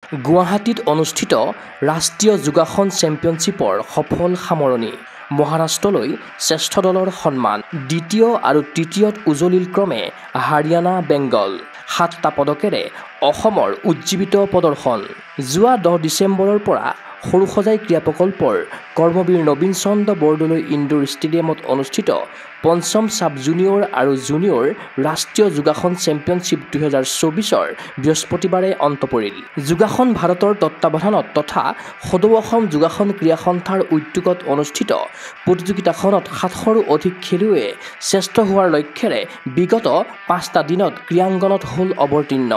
গুৱাহাটীত অনুষ্ঠিত ৰাষ্ট্ৰীয় যোগাসন চেম্পিয়নশ্বিপৰ সফল সামৰণি। মহাৰাষ্ট্ৰলৈ শ্ৰেষ্ঠ দলৰ সন্মান। দ্বিতীয় আৰু তৃতীয়ত উজলিল ক্ৰমে হাৰিয়ানা বেংগল। 7টা পদকেৰে অসমৰ উজ্জীৱিত প্ৰদৰ্শন। যোৱা 10 ডিচেম্বৰৰ পৰা সৰুসজাই ক্ৰীড়া প্ৰকল্পৰ কৰ্মবীৰ নবীন চন্দ্ৰ বৰদলৈ ইনডোৰ ষ্টেডিয়ামত অনুষ্ঠিত 5ম ছাব জুনিয়ৰ আৰু জুনিয়ৰ ৰাষ্ট্ৰীয় যোগাসন চেম্পিয়নশ্বিপ 2024ৰ বৃহস্পতিবাৰে অন্ত পৰিল। যোগাসন ভাৰতৰ তত্বাৱধানত তথা সদৌ অসম যোগাসন ক্ৰীড়া সন্থাৰ উদ্যোগত অনুষ্ঠিত প্ৰতিযোগিতাখনত 700ৰো অধিক খেলুৱৈয়ে শ্ৰেষ্ঠ হোৱাৰ লক্ষ্যৰে বিগত 5টা দিনত ক্ৰীড়াংগনত হ'ল অৱতীৰ্ণ।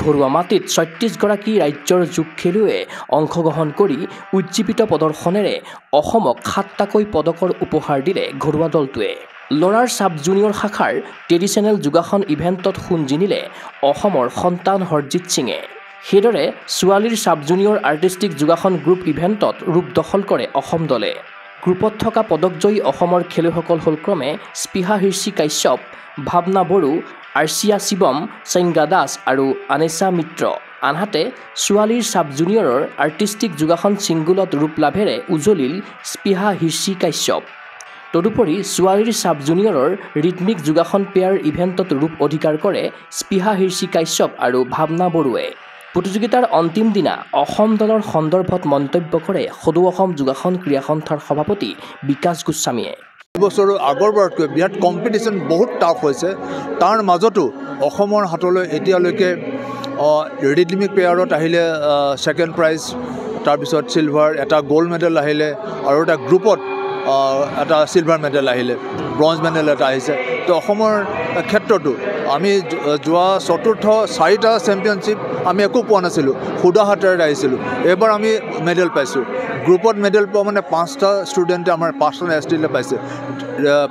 ঘৰুৱা মাটিত 36গৰাকী ৰাজ্যৰ যোগ খেলুৱৈয়ে অংশগ্ৰহণ কৰি উজ্জীৱিত প্ৰদৰ্শনেৰে অসমক 7টাকৈ পদকৰ উপহাৰ দিলে ঘৰুৱা দলটোৱে। ল'ৰাৰ ছাব জুনিয়ৰ শাখাৰ ট্ৰেডিশ্যনেল যোগাসন ইভেণ্টত সোণ জিনিলে অসমৰ সন্তান হৰজিৎ সিঙে। সেইদৰে ছোৱালীৰ ছাব জুনিয়ৰ আৰ্টিষ্টিক যোগাসন গ্ৰুপ ইভেণ্টত ৰূপ দখল কৰে অসম দলে। গ্ৰুপত থকা পদকজয়ী অসমৰ খেলুৱৈসকল হ'ল ক্ৰমে স্পৃহা হিৰ্ষি কাশ্যপ, ভাৱনা বড়ো, আৰ্চিয়া শিৱম, সংজ্ঞা দাস আৰু আনেছা মিত্ৰ। আনহাতে ছোৱালীৰ ছাব জুনিয়ৰৰ আৰ্টিষ্টিক যোগাসন ছিংগুলত ৰূপ লাভেৰে উজলিল স্পৃহা হিৰ্ষি কাশ্যপ। তদুপৰি ছোৱালীৰ ছাব জুনিয়ৰৰ ৰিদমিক যোগাসন পেয়াৰ ইভেণ্টত ৰূপ অধিকাৰ কৰে স্পৃহা হিৰ্ষি কাশ্যপ আৰু ভাৱনা বড়োৱে। প্ৰতিযোগিতাৰ অন্তিম দিনা অসম দলৰ সন্দৰ্ভত মন্তব্য কৰে সদৌ অসম যোগাসন ক্ৰীড়া সন্থাৰ সভাপতি বিকাশ গোস্বামীয়ে। বছৰ আগৰবাৰতকৈ বিৰাট কম্পিটিশ্যন বহুত টাফ হৈছে। তাৰ মাজতো অসমৰ হাতলৈ এতিয়ালৈকে ৰিদমিক পেয়াৰত আহিলে ছেকেণ্ড প্ৰাইজ, তাৰপিছত চিলভাৰ, এটা গ'ল্ড মেডেল আহিলে আৰু এটা গ্ৰুপত এটা চিলভাৰ মেডেল আহিলে, ব্ৰঞ্জ মেডেল এটা আহিছে। তো অসমৰ ক্ষেত্ৰতো আমি যোৱা 4টা চেম্পিয়নশ্বিপ আমি একো পোৱা নাছিলোঁ, সুদা হাতেৰে আহিছিলোঁ। এইবাৰ আমি মেডেল পাইছোঁ। গ্ৰুপত মেডেল পোৱা মানে 5টা ষ্টুডেণ্টে আমাৰ পাৰ্চনেল এষ্টিলে পাইছে,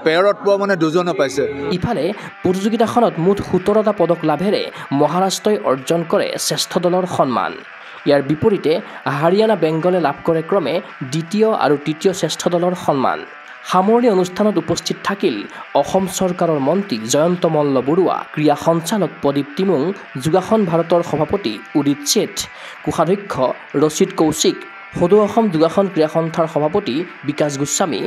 পেয়াৰত পোৱা মানে 2জনে পাইছে। ইফালে প্ৰতিযোগিতাখনত মুঠ 17টা পদক লাভেৰে মহাৰাষ্ট্ৰই অৰ্জন কৰে শ্ৰেষ্ঠ দলৰ সন্মান। ইয়াৰ বিপৰীতে হাৰিয়ানা বেংগলে লাভ কৰে ক্ৰমে দ্বিতীয় আৰু তৃতীয় শ্ৰেষ্ঠ দলৰ সন্মান। সামৰণি অনুষ্ঠানত উপস্থিত থাকিল অসম চৰকাৰৰ মন্ত্ৰী জয়ন্ত মল্ল বৰুৱা, ক্ৰীড়া সঞ্চালক প্ৰদীপ টিমুং, যোগাসন ভাৰতৰ সভাপতি উদিত শেঠ, কোষাধ্যক্ষ ৰচিদ কৌশিক, সদৌ অসম যোগাসন ক্ৰীড়া সন্থাৰ সভাপতি বিকাশ গোস্বামী,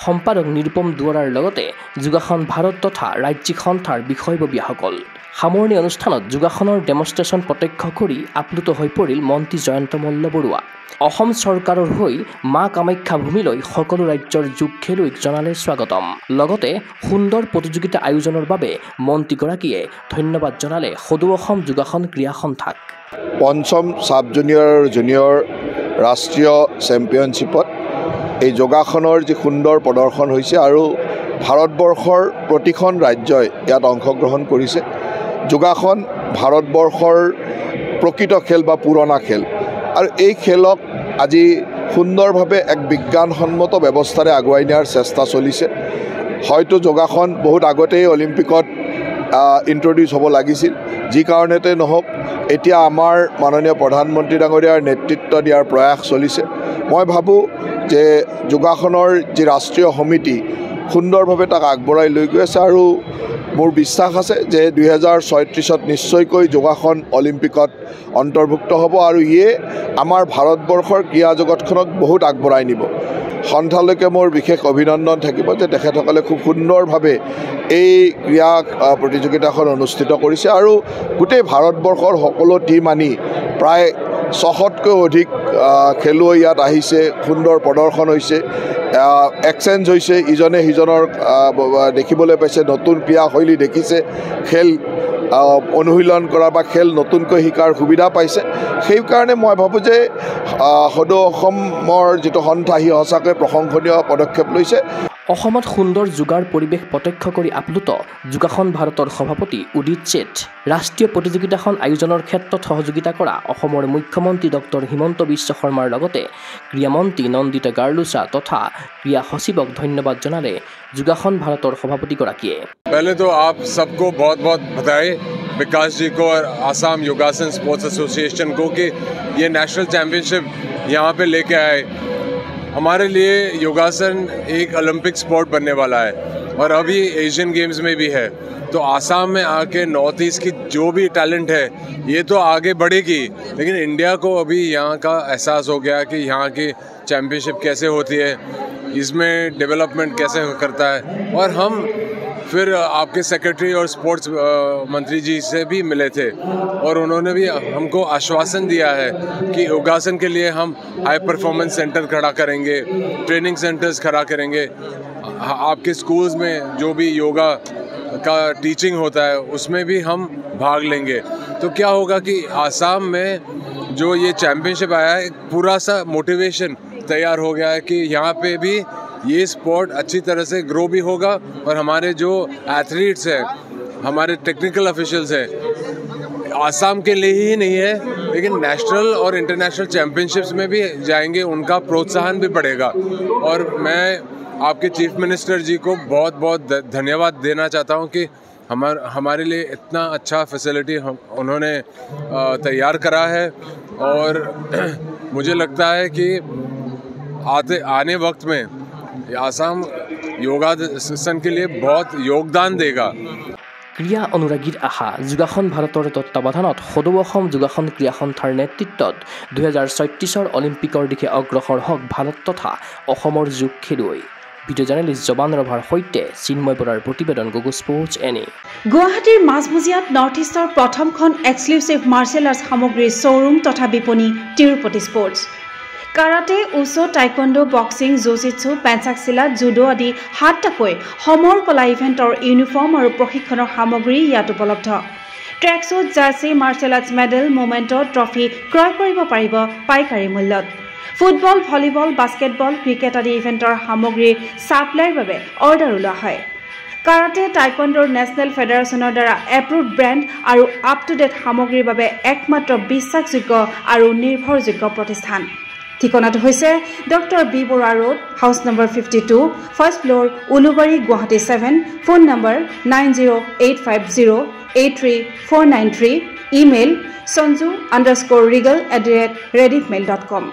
সম্পাদক নিৰুপম দুৱৰাৰ লগতে যোগাসন ভাৰত তথা ৰাজ্যিক সন্থাৰ বিষয়ববীয়াসকল। সামৰণি অনুষ্ঠানত যোগাসনৰ ডেমনষ্ট্ৰেশ্যন প্ৰত্যক্ষ কৰি আপ্লুত হৈ পৰিল মন্ত্ৰী জয়ন্ত মল্ল বৰুৱা। অসম চৰকাৰৰ হৈ মা কামাখ্যা ভূমিলৈ সকলো ৰাজ্যৰ যোগ খেলুৱৈক জনালে স্বাগতম। লগতে সুন্দৰ প্ৰতিযোগিতা আয়োজনৰ বাবে মন্ত্ৰীগৰাকীয়ে ধন্যবাদ জনালে সদৌ অসম যোগাসন ক্ৰীড়া সন্থাক। 5ম ছাব জুনিয়ৰ আৰু জুনিয়ৰ ৰাষ্ট্ৰীয় চেম্পিয়নশ্বিপত এই যোগাসনৰ যি সুন্দৰ প্ৰদৰ্শন হৈছে আৰু ভাৰতবৰ্ষৰ প্ৰতিখন ৰাজ্যই ইয়াত অংশগ্ৰহণ কৰিছে। যোগাসন ভাৰতবৰ্ষৰ প্ৰকৃত খেল বা পুৰণা খেল, আৰু এই খেলক আজি সুন্দৰভাৱে এক বিজ্ঞানসন্মত ব্যৱস্থাৰে আগুৱাই নিয়াৰ চেষ্টা চলিছে। হয়তো যোগাসন বহুত আগতেই অলিম্পিকত ইন্ট্ৰডিউচ হ'ব লাগিছিল, যি কাৰণতে নহওক এতিয়া আমাৰ মাননীয় প্ৰধানমন্ত্ৰী ডাঙৰীয়াৰ নেতৃত্ব দিয়াৰ প্ৰয়াস চলিছে। মই ভাবোঁ যে যোগাসনৰ যি ৰাষ্ট্ৰীয় সমিতি সুন্দৰভাৱে তাক আগবঢ়াই লৈ গৈ আছে, আৰু মোৰ বিশ্বাস আছে যে 2036ত নিশ্চয়কৈ যোগাসন অলিম্পিকত অন্তৰ্ভুক্ত হ'ব, আৰু ইয়ে আমাৰ ভাৰতবৰ্ষৰ ক্ৰীড়া জগতখনক বহুত আগবঢ়াই নিব। সন্থালৈকে মোৰ বিশেষ অভিনন্দন থাকিব যে তেখেতসকলে খুব সুন্দৰভাৱে এই ক্ৰীড়া প্ৰতিযোগিতাখন অনুষ্ঠিত কৰিছে, আৰু গোটেই ভাৰতবৰ্ষৰ সকলো টীম আনি প্ৰায় 600তকৈ অধিক খেলুৱৈ ইয়াত আহিছে। সুন্দৰ প্ৰদৰ্শন হৈছে, এক্সচেঞ্জ হৈছে, ইজনে সিজনৰ দেখিবলৈ পাইছে, নতুন ক্ৰীড়াশৈলী দেখিছে, খেল অনুশীলন কৰা বা খেল নতুনকৈ শিকাৰ সুবিধা পাইছে। সেইকাৰণে মই ভাবোঁ যে সদৌ অসমৰ যিটো সন্থা সি সঁচাকৈ প্ৰশংসনীয় পদক্ষেপ লৈছে। অসমত সুন্দৰ যোগাৰ পৰিৱেশ প্ৰত্যক্ষ কৰি আপ্লুত যোগাসন ভাৰতৰ সভাপতি উদিত শেঠ। ৰাষ্ট্ৰীয় প্ৰতিযোগিতাখন আয়োজনৰ ক্ষেত্ৰত সহযোগিতা কৰা অসমৰ মুখ্যমন্ত্ৰী ডক্টৰ হিমন্ত বিশ্ব শৰ্মাৰ লগতে ক্ৰীড়ামন্ত্ৰী নন্দিতা গাৰ্লুচা তথা ক্ৰীড়া সচিবক ধন্যবাদ জনালে যোগাসন ভাৰতৰ সভাপতিগৰাকীয়ে। पहले तो आप सबको बहुत बहुत बधाई, विकास जी को और आसाम योगासन स्पोर्ट्स एसोसिएशन को कि ये नेशनल चैम्पियनशिप यहाँ पे लेके आए। हमारे लिए योगासन एक ओलंपिक स्पोर्ट बनने वाला है। और अभी एशियन गेम्स में भी है। तो आसाम में आके नॉर्थ ईस्ट की जो भी टैलेंट है ये तो आगे बढ़ेगी, लेकिन इंडिया को अभी यहाँ का एहसास हो गया कि यहाँ की चैम्पियनशिप कैसे होती है, इसमें डेवलपमेंट कैसे करता है। और हम फिर आपके सेक्रेटरी और स्पोर्ट्स मंत्री जी से भी मिले थे और उन्होंने भी हमको आश्वासन दिया है कि योगासन के लिए हम हाई परफॉर्मेंस सेंटर खड़ा करेंगे, ट्रेनिंग सेंटर्स खड़ा करेंगे। आपके स्कूल्स में जो भी योगा का टीचिंग होता है उसमें भी हम भाग लेंगे। तो क्या होगा कि आसाम में जो ये चैम्पियनशिप आया है, एक पूरा सा मोटिवेशन तैयार हो गया है कि यहाँ पे भी ये स्पोर्ट अच्छी तरह से ग्रो भी होगा और हमारे जो एथलीट्स हैं, हमारे टेक्निकल ऑफिशियल्स हैं, आसाम के लिए ही नहीं है लेकिन नेशनल और इंटरनेशनल चैम्पियनशिप्स में भी जाएंगे, उनका प्रोत्साहन भी बढ़ेगा। और मैं आपके चीफ मिनिस्टर जी को बहुत बहुत धन्यवाद देना चाहता हूं कि हमारे लिए इतना अच्छा फैसिलिटी उन्होंने तैयार करा है। और मुझे लगता है कि आने वक्त में आसाम योगासन के लिए बहुत योगदान देगा। ক্ৰীড়া অনুৰাগীৰ আশা যোগাসন ভাৰতৰ তত্বাৱধানত সদৌ অসম যোগাসন ক্ৰীড়া সন্থাৰ নেতৃত্বত 2036 অলিম্পিকৰ দিশে অগ্ৰসৰ হওক ভাৰত তথা অসমৰ যুৱ খেলুৱৈ। ভিডিঅ' জাৰ্নেলিষ্ট জবান ৰভাৰ সৈতে চিন্ময় বৰাৰ প্ৰতিবেদন গুগল স্পৰ্টছ এনে। গুৱাহাটীৰ মাজমজিয়াত নৰ্থ ইষ্টৰ প্ৰথমখন এক্সক্লুচিভ মাৰ্চেল আৰ্টছ সামগ্ৰীৰ শ্ব'ৰুম তথা বিপণী Tirupati sports. Karate, wushu, taekwondo, boxing, jujitsu, pencak silat, judo আদি 7টাকৈ সমৰ কলা ইভেণ্টৰ ইউনিফৰ্ম আৰু প্ৰশিক্ষণৰ সামগ্ৰী ইয়াত উপলব্ধ। Tracksuit, jersey, martial arts medal, memento, trophy ক্ৰয় কৰিব পাৰিব পাইকাৰী মূল্যত। ফুটবল, ভলীবল, বাস্কেটবল, ক্ৰিকেট আদি ইভেণ্টৰ সামগ্ৰীৰ ছাপ্লাইৰ বাবে অৰ্ডাৰ ওলোৱা হয়। কাৰাটে, টাইকোৱাণ্ডোৰ নেশ্যনেল ফেডাৰেশ্যনৰ দ্বাৰা এপ্ৰুভড ব্ৰেণ্ড আৰু আপ টু ডেট সামগ্ৰীৰ বাবে একমাত্ৰ বিশ্বাসযোগ্য আৰু নিৰ্ভৰযোগ্য প্ৰতিষ্ঠান। ঠিকনাটো হৈছে doctor B Barua road, house number 52, first floor, Ulubari, Guwahati 7। Phone number 9085083493। Email sanju_regal@rediffmail.com।